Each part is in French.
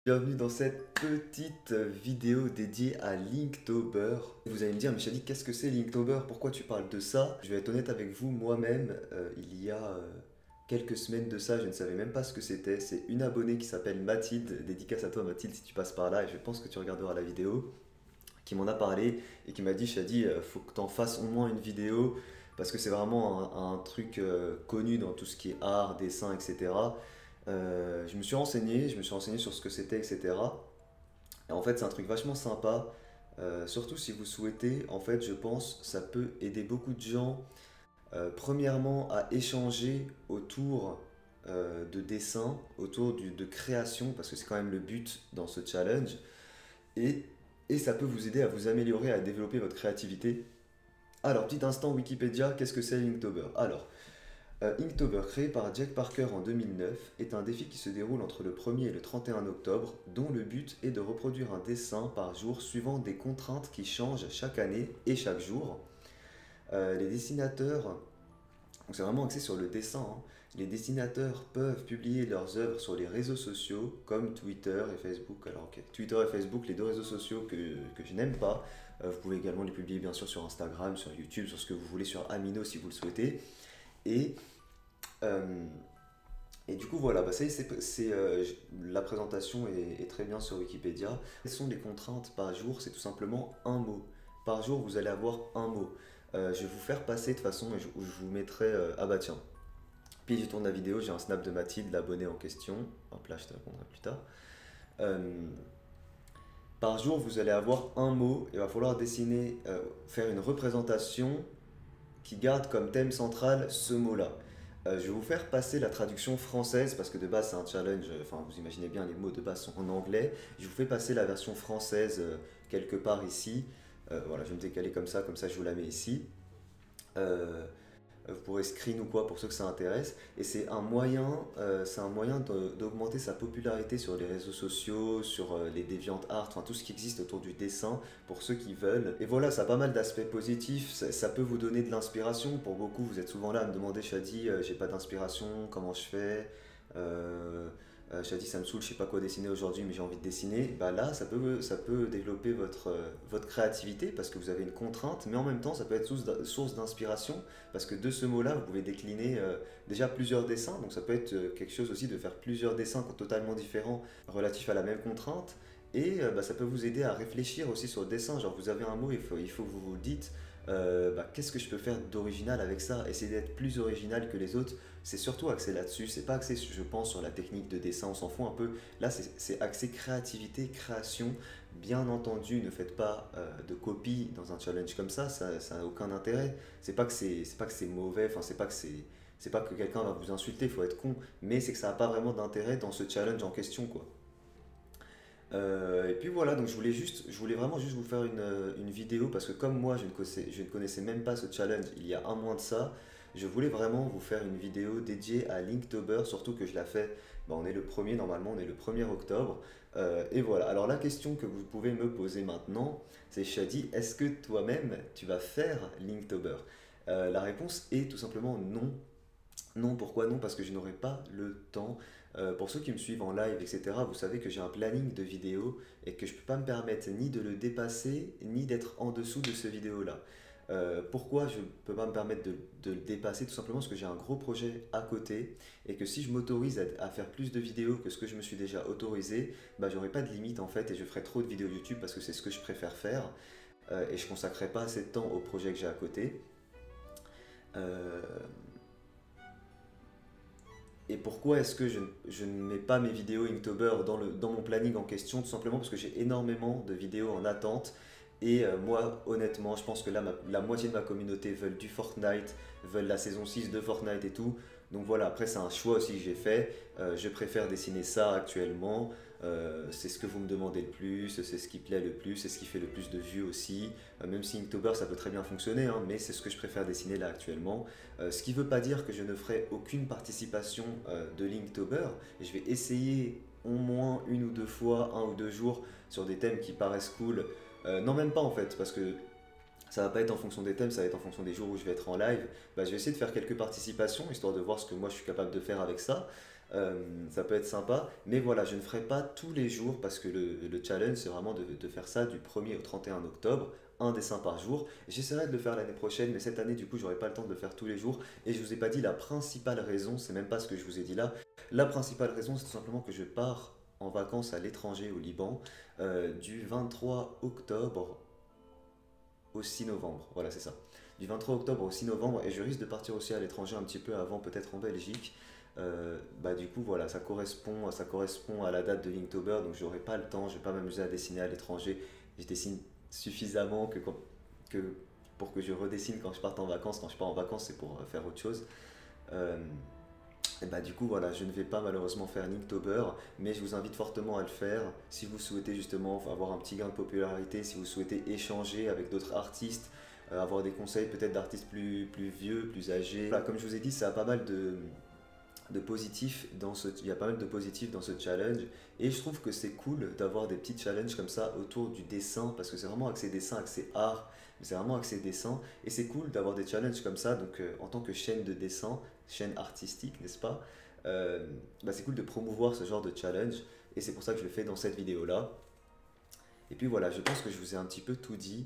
Bienvenue dans cette petite vidéo dédiée à Linktober. Vous allez me dire, mais Shadi, qu'est-ce que c'est Linktober? Pourquoi tu parles de ça? Je vais être honnête avec vous, moi-même, il y a quelques semaines de ça, je ne savais même pas ce que c'était. C'est une abonnée qui s'appelle Mathilde, dédicace à toi Mathilde si tu passes par là, et je pense que tu regarderas la vidéo, qui m'en a parlé et qui m'a dit, Shadi, faut que tu en fasses au moins une vidéo, parce que c'est vraiment un truc connu dans tout ce qui est art, dessin, etc. Je me suis renseigné sur ce que c'était, etc. Et en fait, c'est un truc vachement sympa, surtout si vous souhaitez. En fait, je pense ça peut aider beaucoup de gens, premièrement, à échanger autour de dessin, autour de création, parce que c'est quand même le but dans ce challenge. Et, et ça peut vous aider à vous améliorer, à développer votre créativité. Alors, petit instant Wikipédia, qu'est-ce que c'est Linktober? Alors, Inktober, créé par Jack Parker en 2009, est un défi qui se déroule entre le 1er et le 31 octobre, dont le but est de reproduire un dessin par jour suivant des contraintes qui changent chaque année et chaque jour. Les dessinateurs, donc c'est vraiment axé sur le dessin, hein. Les dessinateurs peuvent publier leurs œuvres sur les réseaux sociaux comme Twitter et Facebook. Alors, ok, Twitter et Facebook, les deux réseaux sociaux que je n'aime pas. Vous pouvez également les publier bien sûr sur Instagram, sur YouTube, sur ce que vous voulez, sur Amino si vous le souhaitez. Et euh, Et du coup, voilà, bah ça y est, la présentation est très bien sur Wikipédia. Quelles sont les contraintes par jour? C'est tout simplement un mot. Par jour, vous allez avoir un mot. Je vais vous faire passer de toute façon, et je vous mettrai. Ah bah tiens, puis je tourne la vidéo, j'ai un snap de Mathilde, l'abonné en question. Hop là, je te répondrai plus tard. Euh, Par jour, vous allez avoir un mot. Il va falloir dessiner, faire une représentation qui garde comme thème central ce mot-là. Je vais vous faire passer la traduction française parce que de base c'est un challenge, enfin vous imaginez bien les mots de base sont en anglais. Je vous fais passer la version française quelque part ici. Voilà, je vais me décaler comme ça je vous la mets ici. Euh, vous pourrez screen ou quoi pour ceux que ça intéresse. Et c'est un moyen d'augmenter sa popularité sur les réseaux sociaux, sur les DeviantArt, enfin tout ce qui existe autour du dessin pour ceux qui veulent. Et voilà, ça a pas mal d'aspects positifs. Ça peut vous donner de l'inspiration. Pour beaucoup, vous êtes souvent là à me demander, Shadi, j'ai pas d'inspiration, comment je fais? Shadi, ça me saoule, je sais pas quoi dessiner aujourd'hui, mais j'ai envie de dessiner. Bah là, ça peut développer votre créativité parce que vous avez une contrainte, mais en même temps, ça peut être source d'inspiration parce que de ce mot-là, vous pouvez décliner déjà plusieurs dessins. Donc ça peut être quelque chose aussi de faire plusieurs dessins totalement différents relatifs à la même contrainte. Et bah, ça peut vous aider à réfléchir aussi sur le dessin. Genre vous avez un mot, il faut que vous vous le dites. Bah, qu'est-ce que je peux faire d'original avec ça? Essayer d'être plus original que les autres. C'est surtout axé là-dessus. C'est pas axé, je pense, sur la technique de dessin. On s'en fout un peu. Là, c'est axé créativité, création. Bien entendu, ne faites pas de copie dans un challenge comme ça n'a aucun intérêt. C'est pas que c'est mauvais, enfin c'est pas que quelqu'un va vous insulter, il faut être con, mais c'est que ça n'a pas vraiment d'intérêt dans ce challenge en question quoi. Et puis voilà, donc je voulais vraiment juste vous faire une vidéo parce que comme moi je ne connaissais même pas ce challenge il y a un mois de ça, je voulais vraiment vous faire une vidéo dédiée à Linktober, surtout que je la fais, bah, on est le premier normalement, on est le 1er octobre. Et voilà, alors la question que vous pouvez me poser maintenant, c'est Shadi, est-ce que toi-même tu vas faire Linktober? La réponse est tout simplement non. Non, pourquoi non? Parce que je n'aurai pas le temps. Pour ceux qui me suivent en live, etc., vous savez que j'ai un planning de vidéos et que je ne peux pas me permettre ni de le dépasser, ni d'être en dessous de ce vidéo-là. Pourquoi je ne peux pas me permettre de le dépasser? Tout simplement parce que j'ai un gros projet à côté et que si je m'autorise à faire plus de vidéos que ce que je me suis déjà autorisé, bah, j'aurai pas de limite en fait et je ferai trop de vidéos YouTube parce que c'est ce que je préfère faire et je consacrerai pas assez de temps au projet que j'ai à côté. Euh, Et pourquoi est-ce que je ne mets pas mes vidéos Inktober dans mon planning en question? Tout simplement parce que j'ai énormément de vidéos en attente. Et moi, honnêtement, je pense que là, la moitié de ma communauté veulent du Fortnite, veulent la saison 6 de Fortnite et tout. Donc voilà, après, c'est un choix aussi que j'ai fait. Je préfère dessiner ça actuellement. C'est ce que vous me demandez le plus, c'est ce qui plaît le plus, c'est ce qui fait le plus de vues aussi. Même si Inktober, ça peut très bien fonctionner, hein, mais c'est ce que je préfère dessiner là actuellement. Ce qui ne veut pas dire que je ne ferai aucune participation de Linktober. Je vais essayer au moins une ou deux fois, un ou deux jours, sur des thèmes qui paraissent cool. Non, même pas en fait, parce que ça va pas être en fonction des thèmes, ça va être en fonction des jours où je vais être en live. Bah, je vais essayer de faire quelques participations, histoire de voir ce que moi je suis capable de faire avec ça. Ça peut être sympa, mais voilà, je ne ferai pas tous les jours parce que le challenge c'est vraiment de faire ça du 1er au 31 octobre, un dessin par jour. J'essaierai de le faire l'année prochaine, mais cette année du coup j'aurai pas le temps de le faire tous les jours. Et je vous ai pas dit la principale raison, c'est même pas ce que je vous ai dit là. La principale raison c'est tout simplement que je pars en vacances à l'étranger au Liban du 23 octobre au 6 novembre. Voilà, c'est ça. Du 23 octobre au 6 novembre, et je risque de partir aussi à l'étranger un petit peu avant, peut-être en Belgique. Bah du coup voilà, ça correspond à la date de Linktober, donc j'aurai pas le temps, je vais pas m'amuser à dessiner à l'étranger. Je dessine suffisamment que pour que je redessine quand je parte en vacances. Quand je pars en vacances, c'est pour faire autre chose. Euh, et bah du coup voilà, je ne vais pas malheureusement faire Linktober, mais je vous invite fortement à le faire si vous souhaitez justement avoir un petit gain de popularité, si vous souhaitez échanger avec d'autres artistes, avoir des conseils peut-être d'artistes plus vieux, plus âgés. Voilà, comme je vous ai dit, ça a pas mal de positifs il y a pas mal de positifs dans ce challenge, et je trouve que c'est cool d'avoir des petits challenges comme ça autour du dessin parce que c'est vraiment axé dessin, axé art, mais c'est vraiment axé dessin, et c'est cool d'avoir des challenges comme ça. Donc en tant que chaîne de dessin, chaîne artistique, n'est-ce pas? Bah, c'est cool de promouvoir ce genre de challenge, et c'est pour ça que je le fais dans cette vidéo là. Et puis voilà, je pense que je vous ai un petit peu tout dit.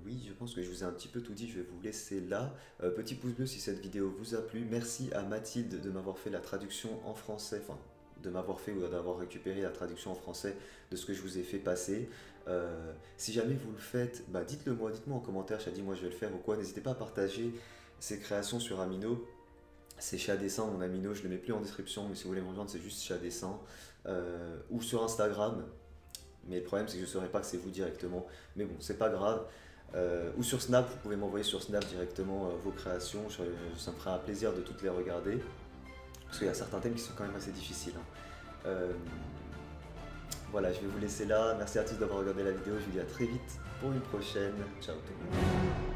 Oui, je pense que je vous ai un petit peu tout dit, je vais vous laisser là. Petit pouce bleu si cette vidéo vous a plu. Merci à Mathilde de m'avoir fait la traduction en français, enfin de m'avoir fait ou d'avoir récupéré la traduction en français de ce que je vous ai fait passer. Si jamais vous le faites, bah dites-le moi, dites-moi en commentaire, Shadi, moi je vais le faire ou quoi. N'hésitez pas à partager ces créations sur Amino. C'est Chat Dessin, mon Amino, je ne le mets plus en description, mais si vous voulez me rejoindre, c'est juste Chat Dessin. Ou sur Instagram. Mais le problème, c'est que je ne saurais pas que c'est vous directement. Mais bon, c'est pas grave. Ou sur Snap, vous pouvez m'envoyer sur Snap directement vos créations. Ça me ferait un plaisir de toutes les regarder. Parce qu'il y a certains thèmes qui sont quand même assez difficiles, hein. Voilà, je vais vous laisser là. Merci à tous d'avoir regardé la vidéo. Je vous dis à très vite pour une prochaine. Ciao tout le monde.